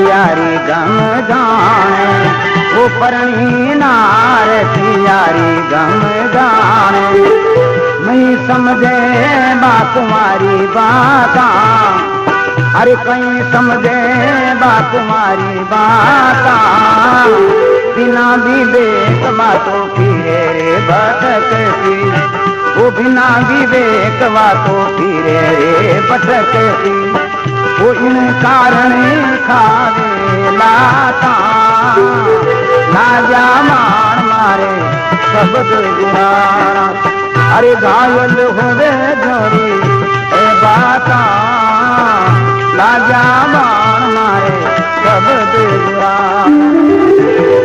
यारी गम जाने, वो परणी नार की यारी गम जाने। नहीं समझे बात तुम्हारी बात, अरे कहीं समझे बात तुम्हारी बात। बिना विवेक बातों की रे भटकती, वो बिना विवेक बातों की रे भटकती। वो इन कारण खावे लाता, राजा मान मारे शब्द गुराना। अरे घायल होवे जोरी ए बाता, राजा मान मारे शब्द गुराना।